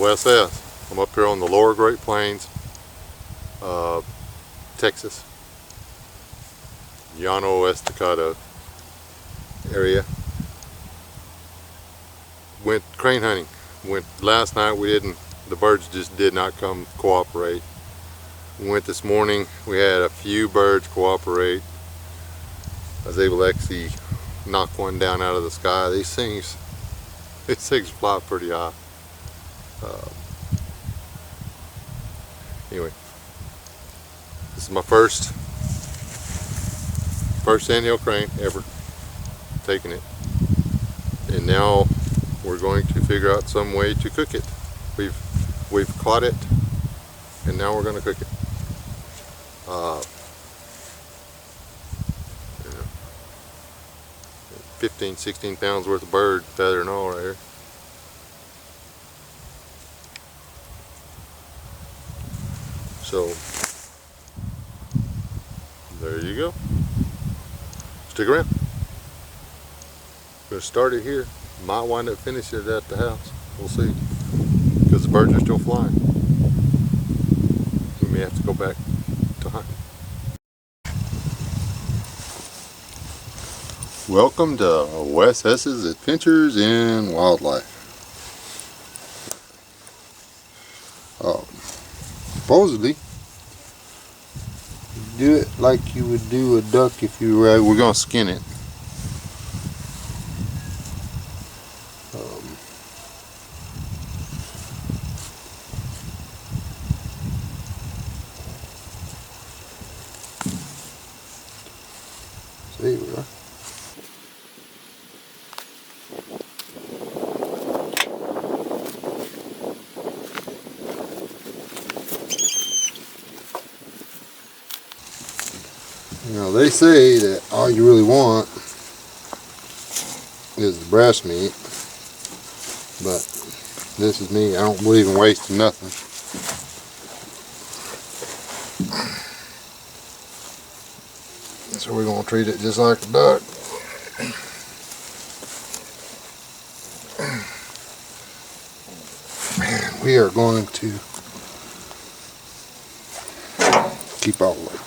Wes S. I'm up here on the lower Great Plains, Texas, Llano Estacado area. Went crane hunting. Went last night. We didn't. The birds just did not come cooperate. We went this morning. We had a few birds cooperate. I was able to actually knock one down out of the sky. These things fly pretty high. Anyway, this is my first Sandhill crane ever, taking it, and now we're going to figure out some way to cook it. We've caught it, and now we're going to cook it. 15, 16 pounds worth of bird, feather and all right here. So, there you go. Stick around. We're going to start it here. Might wind up finishing it at the house. We'll see. Because the birds are still flying. We may have to go back to hunting. Welcome to Wes S's Adventures in Wildlife. Supposedly, do it like you would do a duck if you were. We're gonna skin it. So here we are. You know, they say that all you really want is the breast meat, but this is me. I don't believe in wasting nothing. So we're going to treat it just like a duck. And we are going to keep all of it.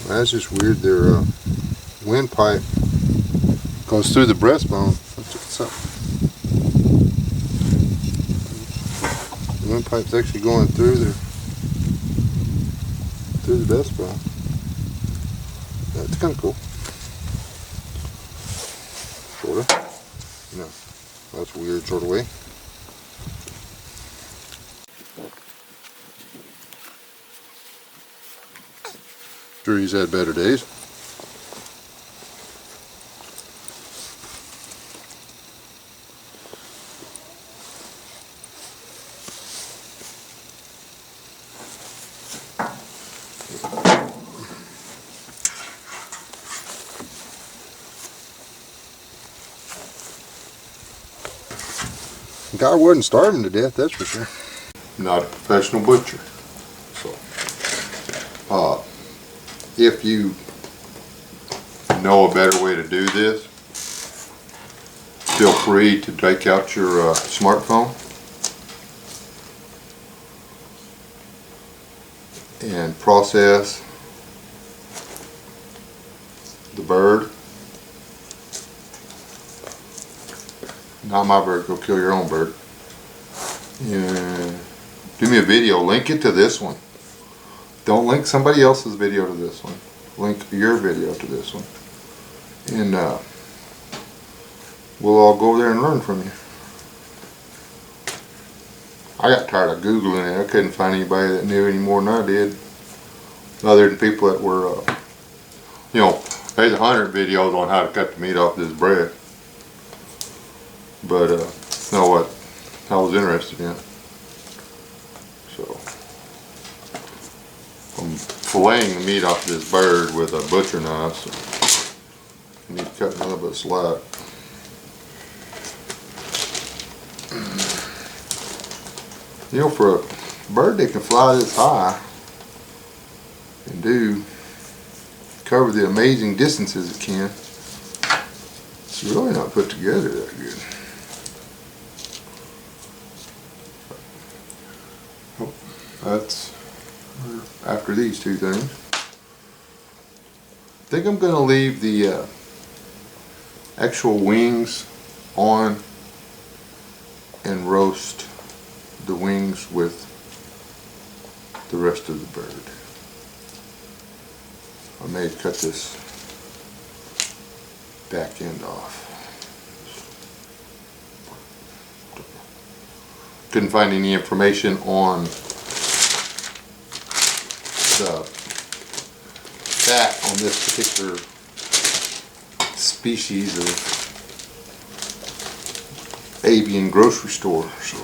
That's just weird. Their windpipe goes through the breastbone. What's up? The windpipe's actually going through the breastbone. That's kind of cool. Sorta. You know, that's weird sort of way. Sure, he's had better days. The guy wasn't starving to death, that's for sure. Not a professional butcher, so if you know a better way to do this, feel free to take out your smartphone and process the bird. Not my bird, go kill your own bird. And do me a video, link it to this one. Don't link somebody else's video to this one. Link your video to this one. And we'll all go there and learn from you. I got tired of Googling it. I couldn't find anybody that knew any more than I did. Other than people that were, you know, there's 100 videos on how to cut the meat off this bread. but it's not what I was interested in. So I'm filleting the meat off this bird with a butcher knife, so I need to cut a little bit slack. You know, for a bird that can fly this high and cover the amazing distances it can, it's really not put together that good. That's after these two things. I think I'm going to leave the actual wings on and roast the wings with the rest of the bird. I may cut this back end off. Couldn't find any information on the fat on this particular species of avian grocery store. So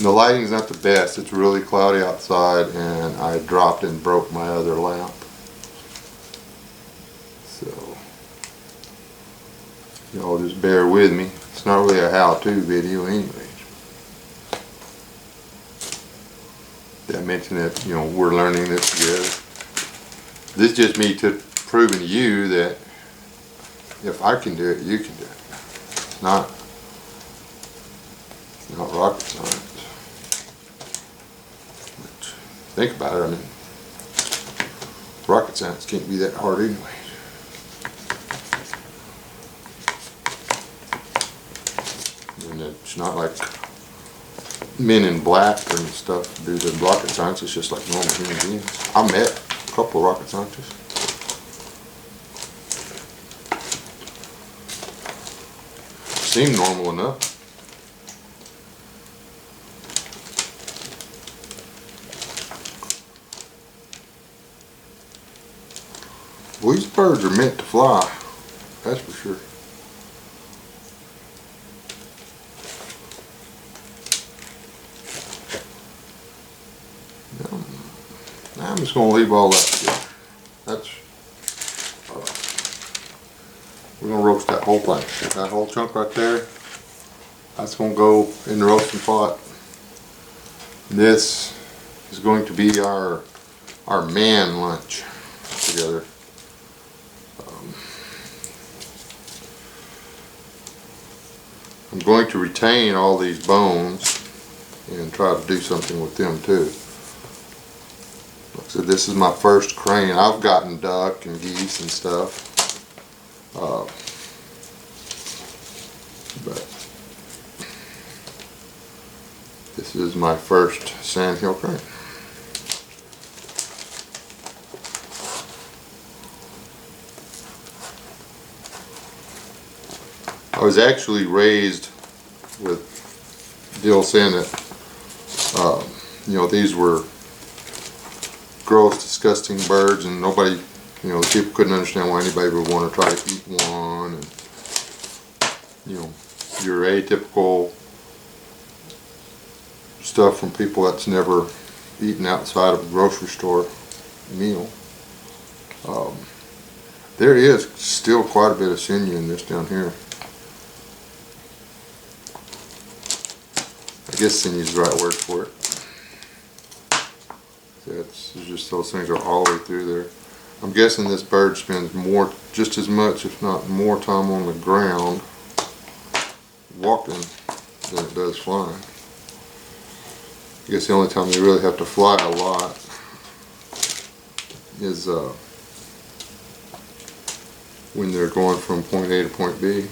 the lighting's not the best. It's really cloudy outside, and I dropped and broke my other lamp. So y'all just bear with me. It's not really a how-to video anyways. Did I mention that, you know, we're learning this together? This is just me proving to you that if I can do it, you can do it. It's not rocket science. But think about it, I mean, rocket science can't be that hard anyway. And it's not like Men in Black and stuff do the rocket science. It's just like normal human beings. I met a couple of rocket scientists. Seemed normal enough. Well, these birds are meant to fly, that's for sure. I'm just going to leave all that together. That's, we're going to roast that whole thing. That whole chunk right there, that's going to go in the roasting pot. This is going to be our man lunch together. I'm going to retain all these bones and try to do something with them too. Like I said, this is my first crane. I've gotten duck and geese and stuff, but this is my first Sandhill crane. I was actually raised with Dill saying that, you know, these were gross, disgusting birds, and nobody, you know, people couldn't understand why anybody would want to try to eat one, and, you know, your atypical stuff from people that's never eaten outside of a grocery store meal. There is still quite a bit of sinew in this down here. I guess sinew is the right word for it. It's just those things are all the way through there. I'm guessing this bird spends just as much, if not more, time on the ground walking than it does flying. I guess the only time they really have to fly a lot is when they're going from point A to point B.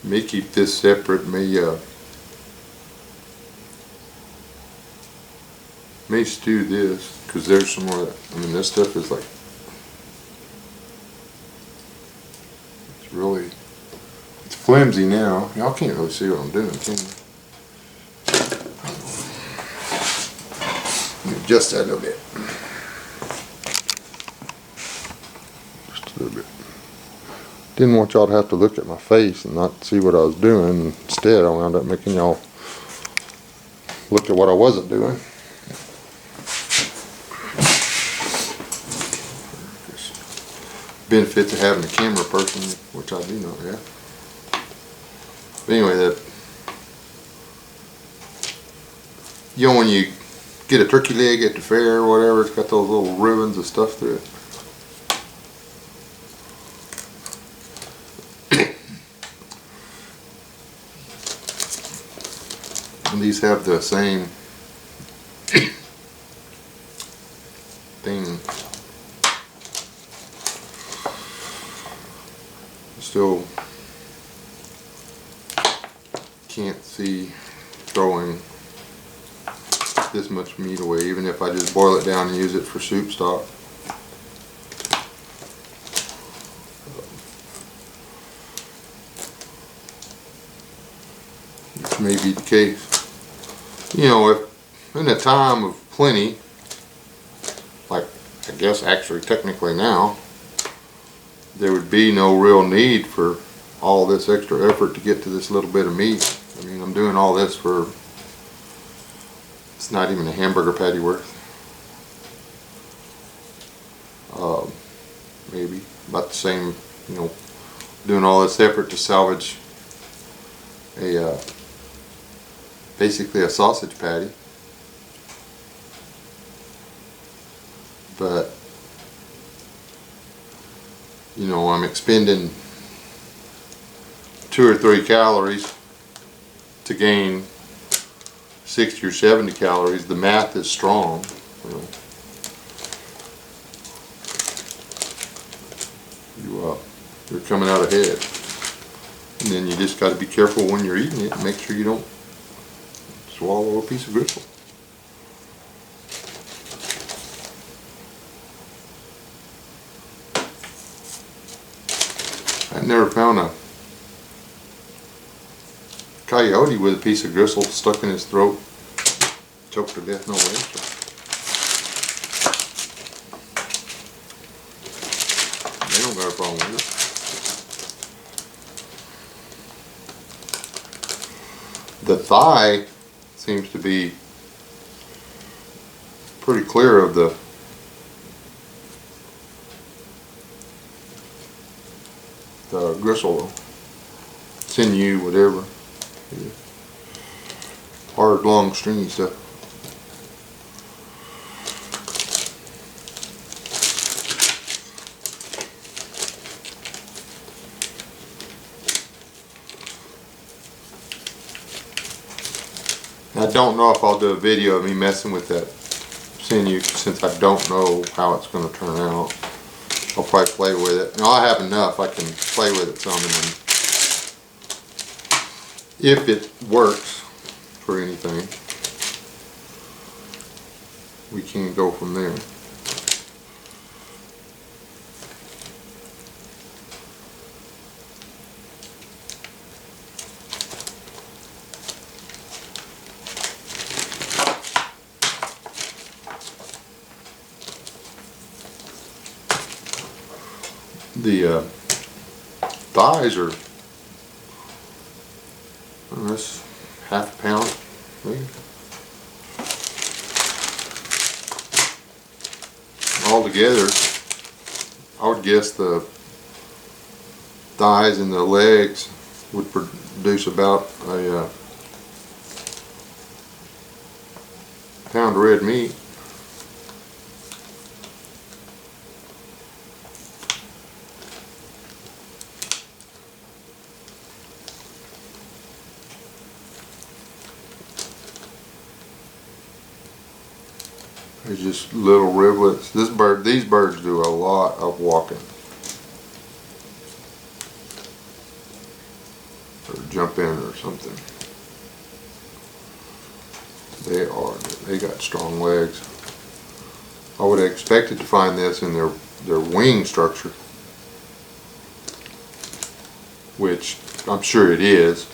May keep this separate, may stew this, because there's some more. I mean, this stuff is like, it's flimsy now. Y'all can't really see what I'm doing, can you? Just that little bit. Just a little bit. Didn't want y'all to have to look at my face and not see what I was doing. Instead, I wound up making y'all look at what I wasn't doing. Benefits of having a camera person, which I do not have. But anyway, when you get a turkey leg at the fair or whatever, it's got those little ribbons of stuff through it. And these have the same thing. Still can't see throwing this much meat away, even if I just boil it down and use it for soup stock. Which may be the case. If in a time of plenty, like I guess actually technically now, there would be no real need for all this extra effort to get to this little bit of meat. I mean, I'm doing all this for, it's not even a hamburger patty worth. Maybe about the same, doing all this effort to salvage a basically a sausage patty. But I'm expending 2 or 3 calories to gain 60 or 70 calories. The math is strong. You're coming out ahead. And then you just got to be careful when you're eating it and make sure you don't swallow a piece of gristle. I've never found a coyote with a piece of gristle stuck in his throat, choked to death, no way. They don't got a problem with it. The thigh seems to be pretty clear of the gristle, sinew, whatever. Hard, long, stringy stuff. I don't know if I'll do a video of me messing with that sinew since I don't know how it's going to turn out. I'll probably play with it. Now I have enough, I can play with it some, and then if it works for anything, we can go from there. The thighs are, that's half a pound, maybe. Altogether, I would guess the thighs and the legs would produce about a pound of red meat. There's just little rivulets. These birds do a lot of walking. Or jumping or something. They got strong legs. I would have expected to find this in their wing structure, which I'm sure it is,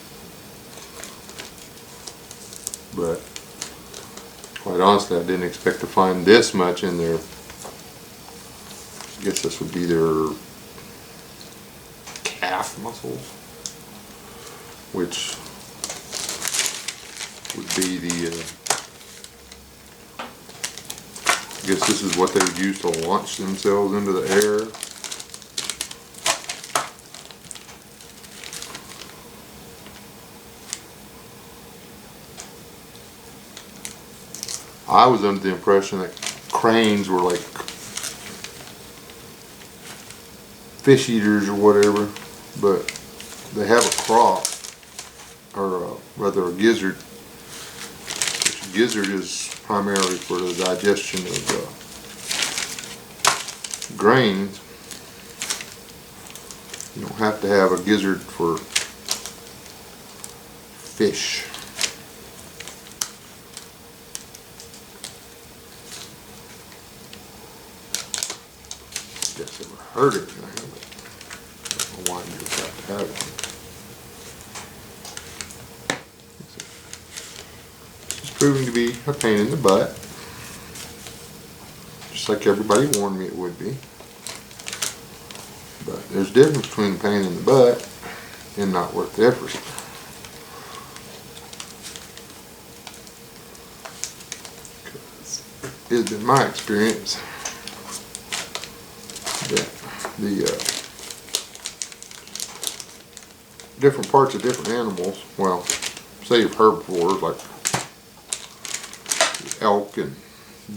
but quite honestly, I didn't expect to find this much in there. I guess this would be their calf muscles, which would be the, I guess this is what they would use to launch themselves into the air. I was under the impression that cranes were like fish eaters or whatever, but they have a crop, or rather a gizzard. Which a gizzard is primarily for the digestion of grains. You don't have to have a gizzard for fish. Guess never heard of anything, but I don't know why you have to have one. This is proving to be a pain in the butt, just like everybody warned me it would be. But there's a difference between a pain in the butt and not worth the effort. It's been my experience that the different parts of different animals, well, say of herbivores like elk and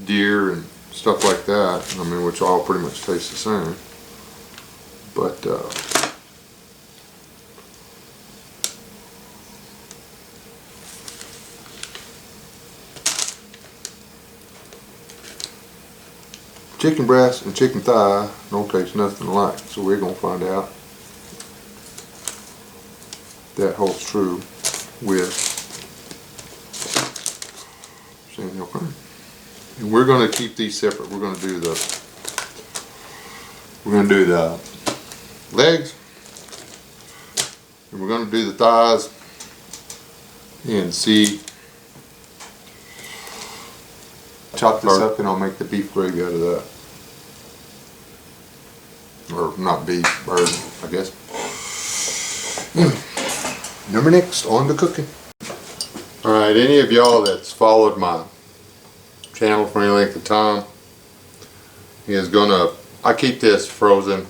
deer and stuff like that, I mean, which all pretty much taste the same, but chicken breast and chicken thigh don't taste nothing alike, so we're going to find out that holds true with Sandhill Crane. And we're going to keep these separate. We're going to do the legs, and we're going to do the thighs and see. Chop this up and I'll make the beef gravy out of that. Or not beef, bird, I guess. Anyway, number next, on to cooking. Alright, any of y'all that's followed my channel for any length of time is gonna, I keep this frozen.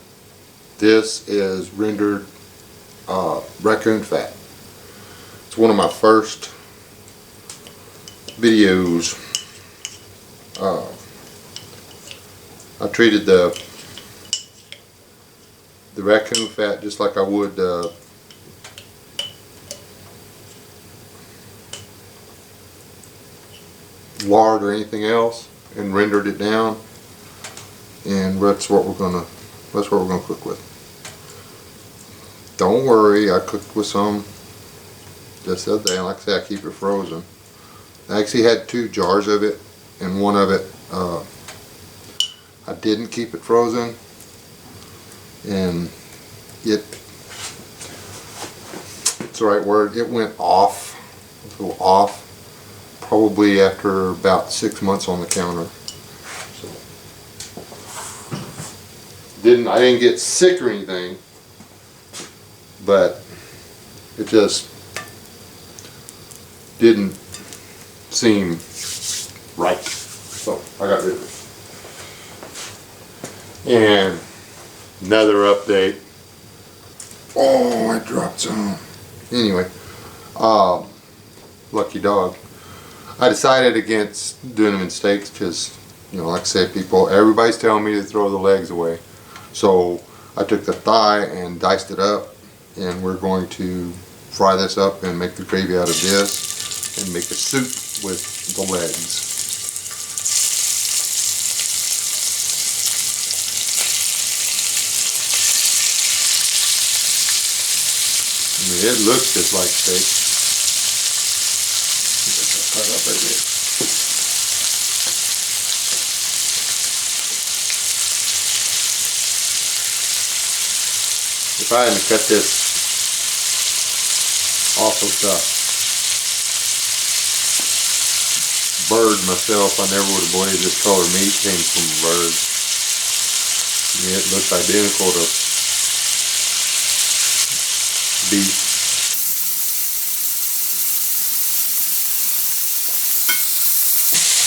This is rendered raccoon fat. It's one of my first videos. I treated the raccoon fat just like I would lard or anything else, and rendered it down, and that's what we're gonna cook with. Don't worry, I cooked with some just the other day, and like I said, I keep it frozen. I actually had 2 jars of it, and one of it I didn't keep it frozen, and it's the right word, it went off, a little off, probably after about 6 months on the counter. So I didn't get sick or anything, but it just didn't seem right. So I got rid of it. And another update. Oh, I dropped some. Anyway, lucky dog. I decided against doing them in steaks because, you know, like I said, everybody's telling me to throw the legs away. So I took the thigh and diced it up, and we're going to fry this up and make the gravy out of this and make a soup with the legs. I mean, it looks just like steak. Cut up right there. If I hadn't cut this off of the bird myself, I never would have believed this color meat came from a bird. I mean, it looks identical to beef.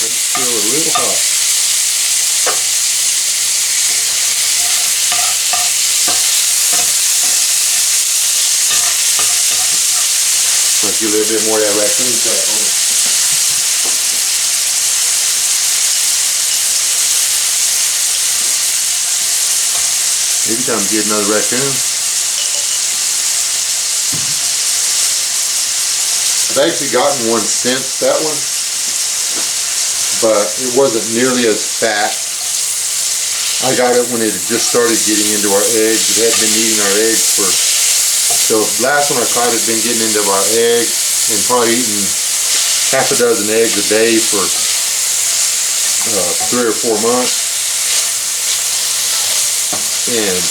It's still a little hot. Let's get a little bit more of that raccoon fat on it. Maybe time to get another raccoon. I've actually gotten one since that one, but it wasn't nearly as fat. I got it when it had just started getting into our eggs. It had been eating our eggs for, so last one I caught had been getting into our eggs and probably eating half a dozen eggs a day for 3 or 4 months. And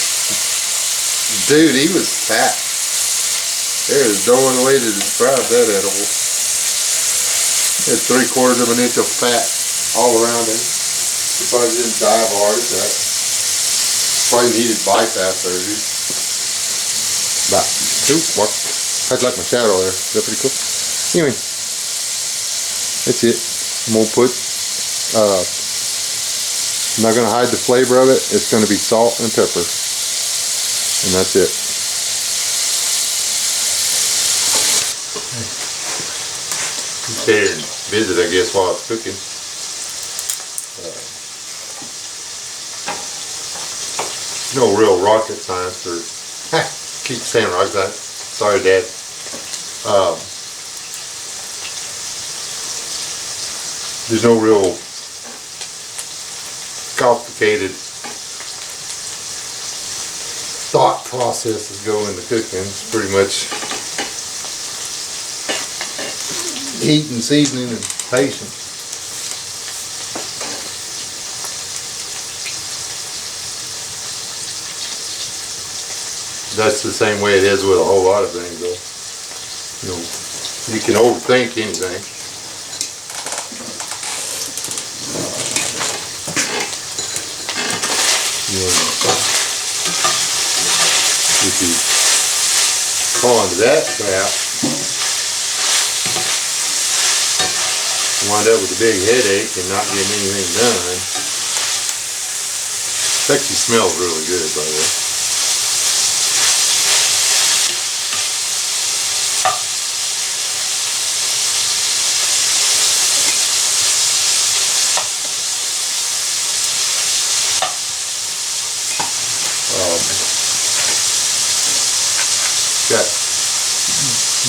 dude, he was fat. There is no other way to describe that animal. Had 3/4 of an inch of fat all around him. He probably didn't die of a heart attack. Probably needed bypass surgery. But, ooh, what? That's like my shadow there. Is that pretty cool? Anyway, that's it. I'm gonna put, I'm not gonna hide the flavor of it. It's gonna be salt and pepper. And that's it. Stay here and visit, I guess, while it's cooking. No real rocket science, or keep saying rocket science. Sorry, Dad. There's no real complicated thought processes go into cooking. It's pretty much heat and seasoning and patience. That's the same way it is with a whole lot of things, though. You know, you can overthink anything. If you fall into that trap, wind up with a big headache and not getting anything done. It actually smells really good, by the way. Got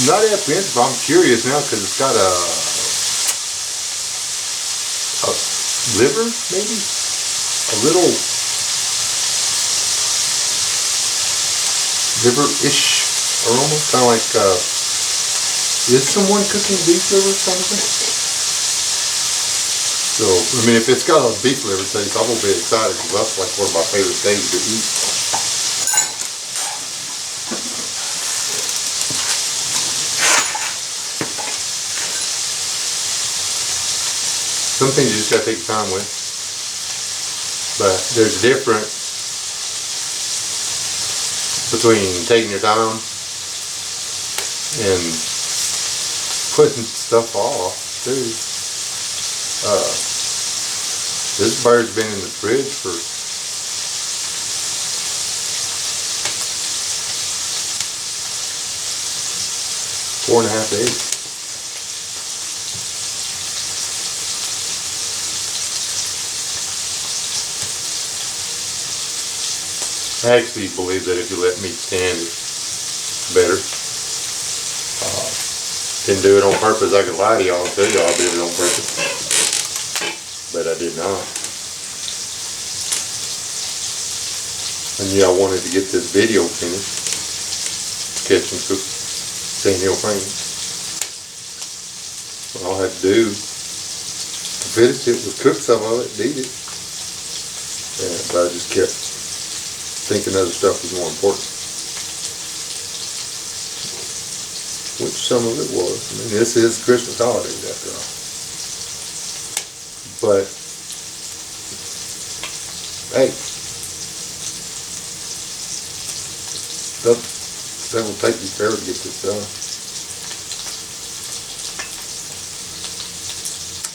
not apprehensive. I'm curious now because it's got a liver, maybe a little liver-ish aroma, kind of like is someone cooking beef liver kind of thing? So I mean, if it's got a beef liver taste, I'm gonna be excited because that's like one of my favorite things to eat. Some things you just gotta take your time with. But there's a difference between taking your time and putting stuff off too. This bird's been in the fridge for four and a half days. I actually believe that if you let meat stand, it's better. Didn't do it on purpose. I could lie to y'all and tell y'all I did it on purpose, but I did not. And yeah, I wanted to get this video finished, catch and cook Sandhill frames. All I had to do to finish it was cook some of it, eat it. Yeah, but I just kept thinking other stuff was more important. Which some of it was. I mean, this is Christmas holidays after all. But, hey, that will take me forever to get this done.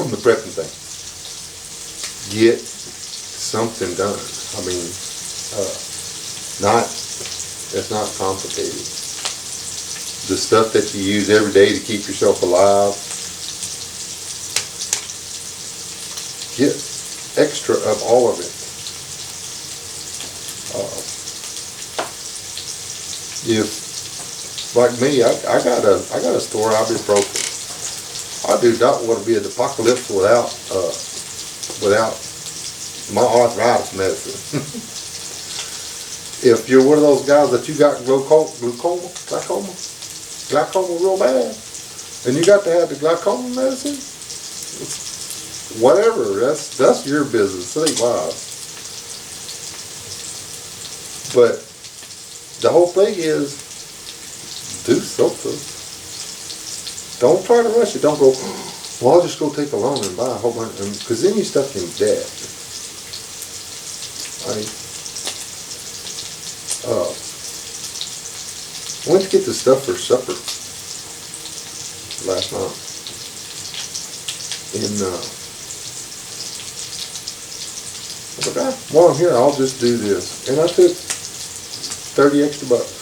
On the prepping thing, get something done. I mean, it's not complicated. The stuff that you use every day to keep yourself alive, get extra of all of it. If, like me, I got a store of ibuprofen. I do not want to be an apocalypse without my arthritis medicine. If you're one of those guys that you got glaucoma real bad, and you got to have the glaucoma medicine, whatever, that's your business, it ain't mine. But the whole thing is, do something. Don't try to rush it. Don't go, well, I'll just go take a loan and buy a whole bunch, because then you're stuck in debt. I went to get the stuff for supper last night. And I was like, while I'm here, I'll just do this. And I took 30 extra bucks.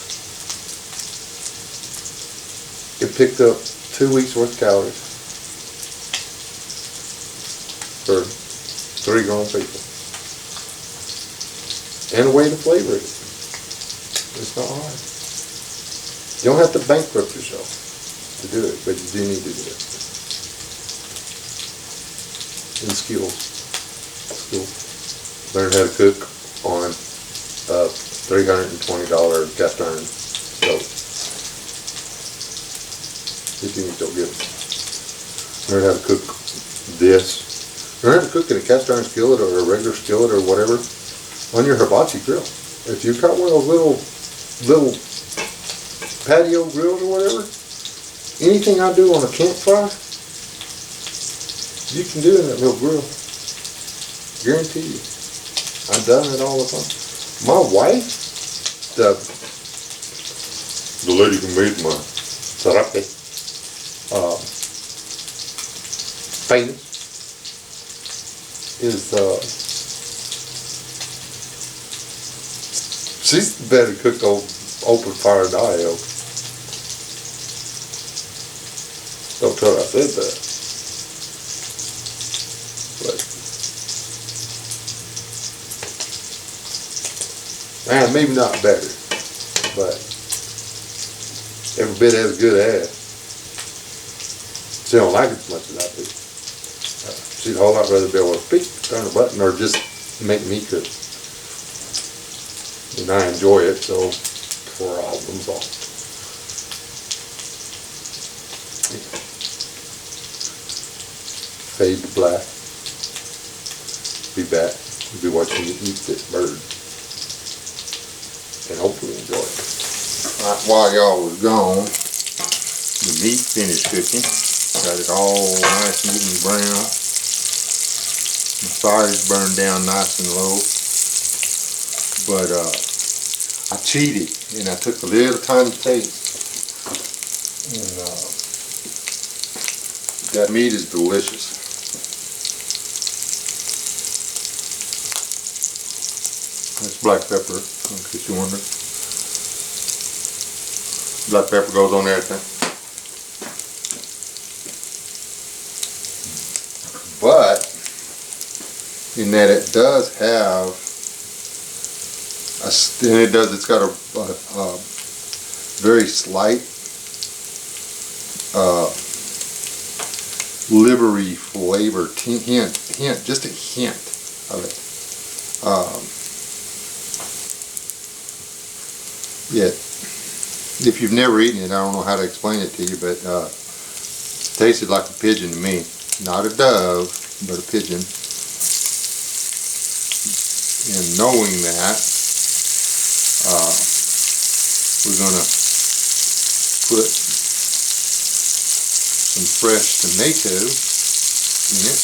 It picked up 2 weeks worth of calories for 3 grown people. And a way to flavor it. It's not hard. You don't have to bankrupt yourself to do it, but you do need to do it. And skills. Learn how to cook on a $320 cast iron stove. If you don't get it. Learn how to cook this. Learn how to cook in a cast iron skillet or a regular skillet or whatever on your hibachi grill. If you've got one of those little patio grills or whatever, anything I do on a campfire, you can do in that little grill. Guarantee you. I've done it all the time. My wife, the lady who made my sarape, famous, is she's better cook on open fire than I am. Don't tell her I said that. But maybe not better, but every bit as good as. She don't like it as much as I do. She'd a whole lot rather be able to speak, turn a button, or just make me cook. And I enjoy it, so problem solved. Fade to black. Be back. We'll be watching you eat this bird. And hopefully enjoy it. Right, while y'all was gone, the meat finished cooking. Got it all nice and even brown. The fire's burned down nice and low. But I cheated and I took a little tiny taste. And that meat is delicious. That's black pepper, in case you wonder. Black pepper goes on everything. But, in that it does have, it's got a very slight livery flavor, hint, just a hint of it. Yet, if you've never eaten it, I don't know how to explain it to you, but it tasted like a pigeon to me. Not a dove, but a pigeon. And knowing that, we're going to put some fresh tomato in it.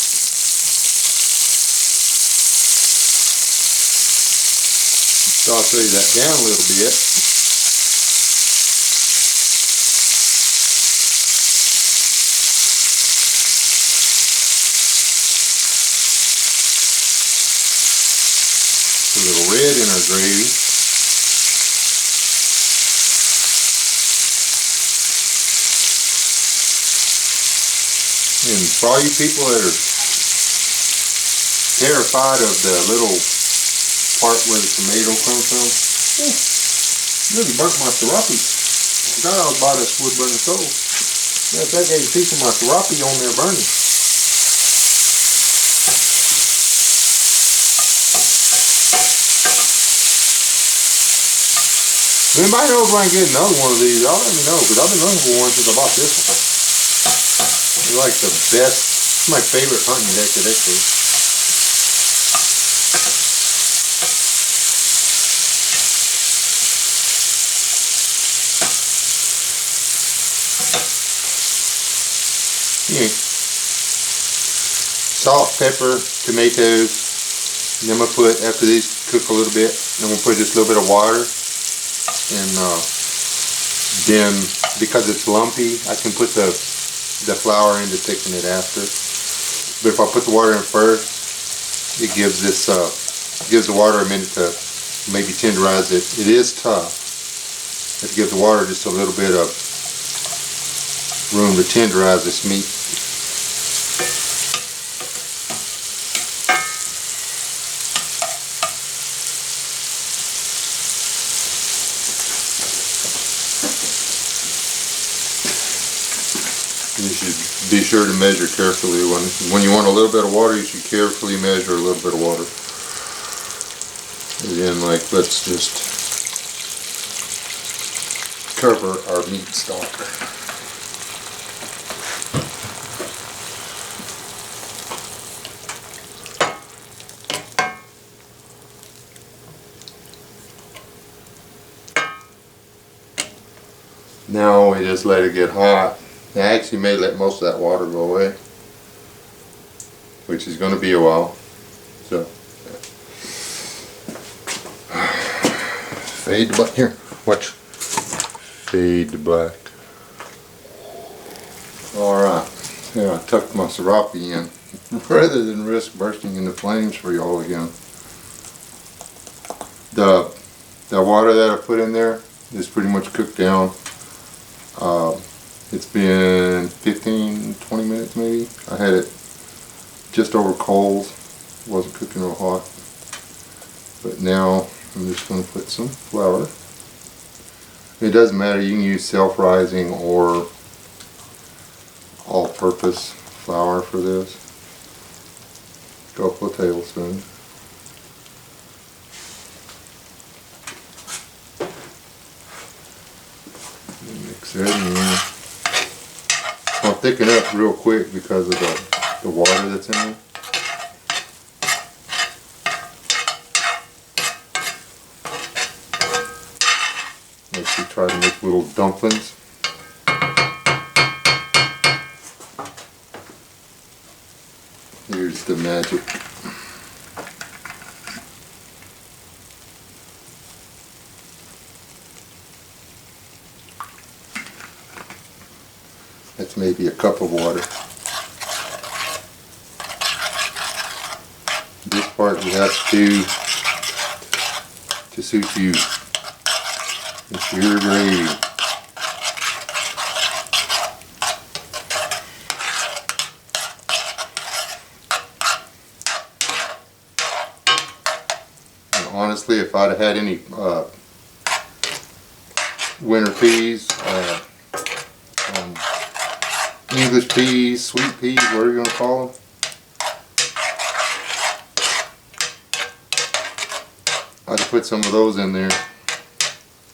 Saute that down a little bit. A little red in our gravy. And for all you people that are terrified of the little part where the tomato comes from, really burnt my sriracha. Forgot I was by this wood burning stove. Yeah, that gave a piece of my sriracha on there burning. If anybody knows where I can get another one of these, y'all let me know, because I've been looking for one since I bought this one. It's like the best, it's my favorite hunting deck to deck with. Yeah. Salt, pepper, tomatoes, and then I'm going to put, after these cook a little bit, then I'm going to put just a little bit of water. And then, because it's lumpy, I can put the flour in to thicken it after. But if I put the water in first, it gives this gives the water a minute to maybe tenderize it. It is tough. You have to give the water just a little bit of room to tenderize this meat. You should be sure to measure carefully. When you want a little bit of water, you should carefully measure a little bit of water. And then, like, let's just cover our meat stock. Now we just let it get hot. I actually may let most of that water go away, which is going to be a while. So, fade to black here. Watch. Fade to black. All right. Yeah, I tucked my sriracha in rather than risk bursting into flames for y'all again. The water that I put in there is pretty much cooked down. It's been 15-20 minutes maybe. I had it just over coals. It wasn't cooking real hot. But now I'm just going to put some flour. It doesn't matter, you can use self-rising or all-purpose flour for this. A couple of tablespoons. Mix that in. I'll thicken up real quick because of the water that's in there. Let's try to make little dumplings. Here's the magic. That's maybe a cup of water. This part you have to do to suit you. It's your gravy. And honestly, if I'd have had any winter peas, English peas, sweet peas, whatever you're going to call them, I'd put some of those in there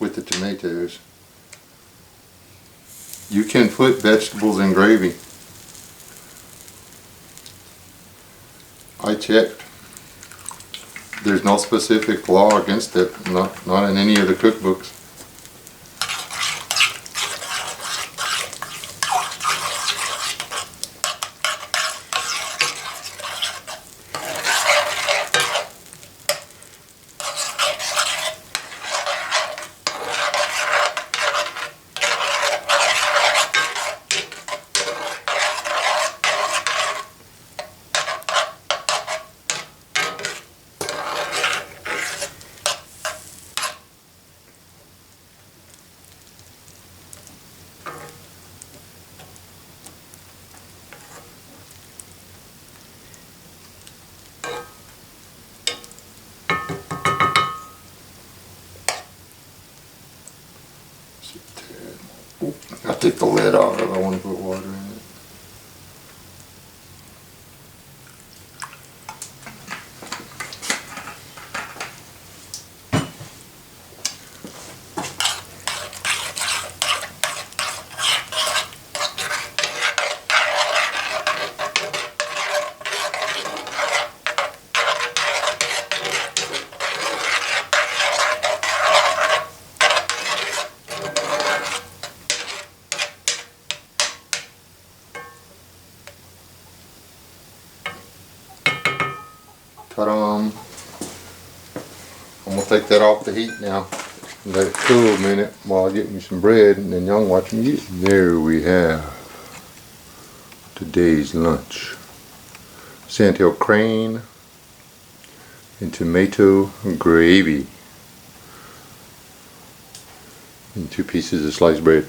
with the tomatoes. You can put vegetables in gravy. I checked. There's no specific law against it, not in any of the cookbooks. take the lid off if I want to put water in it. Ta-da! I'm gonna take that off the heat now. Let it cool a minute while I get me some bread, and then y'all can watch me eat. There we have today's lunch. Sandhill crane and tomato gravy. And 2 pieces of sliced bread.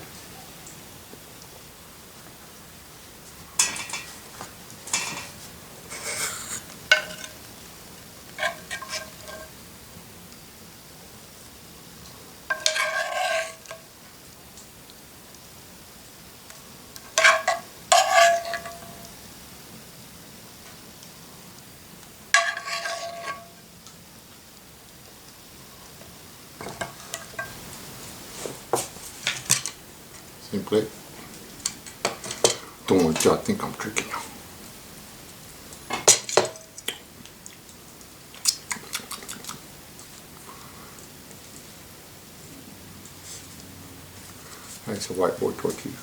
Simply. Don't want y'all to think I'm tricking y'all. That's a whiteboard tortilla.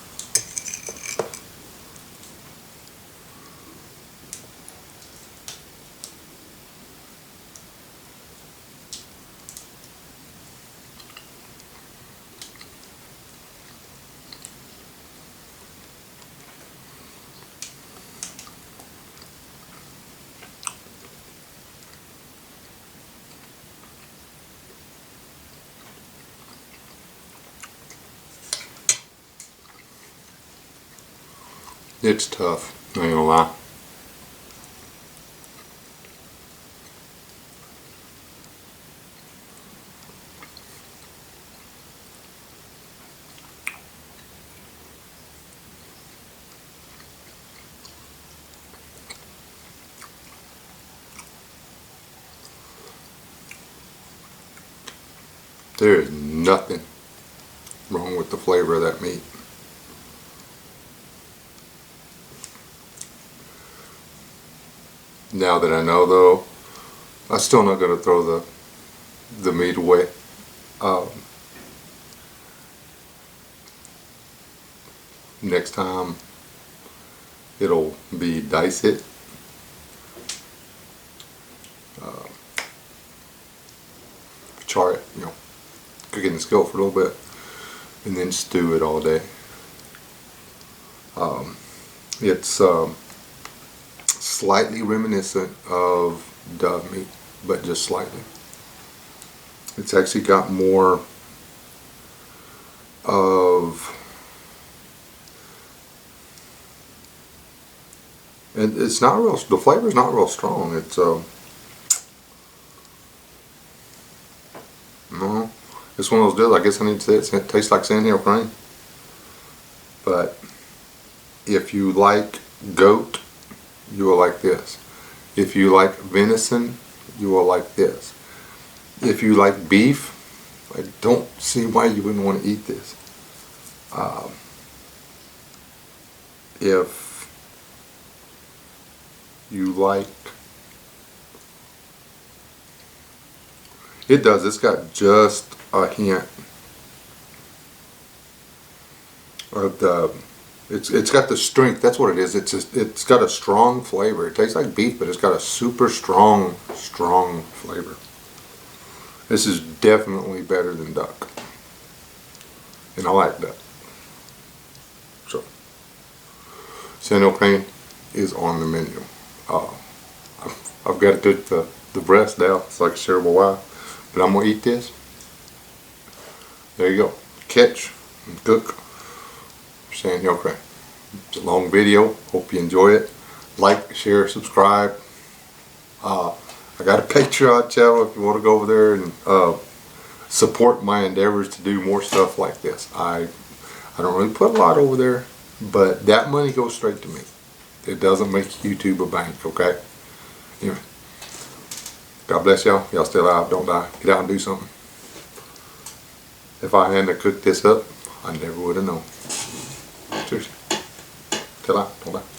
It's tough, I ain't gonna lie. There is nothing wrong with the flavor of that meat. Now that I know though, I'm still not going to throw the meat away. Next time it'll be dice it. Char it, you know, cook it in the skillet for a little bit, and then stew it all day. It's slightly reminiscent of dove meat, but just slightly. It's actually got more of, and it's not real, the flavor's not real strong. It's no, it's one of those deals, I guess I need to say it tastes like Sandhill crane. But if you like goat, you will like this. If you like venison, you will like this. If you like beef, I don't see why you wouldn't want to eat this. If you like, it does, it's got just a hint of the, it's got the strength, that's what it is. It's got a strong flavor. It tastes like beef, but it's got a super strong flavor. This is definitely better than duck, and I like duck. So Sandhill crane is on the menu. I've got to take the breast out so I can share with my wife, but I'm gonna eat this. There you go. Catch and cook Sandhill crane. It's a long video. Hope you enjoy it. Like, share, subscribe. I got a Patreon channel if you want to go over there and support my endeavors to do more stuff like this. I I don't really put a lot over there, but that money goes straight to me. It doesn't make YouTube a bank, okay? Anyway, God bless y'all. Y'all stay alive, don't die. Get out and do something. If I hadn't cooked this up, I never would have known. Seriously. Stay alive, don't die.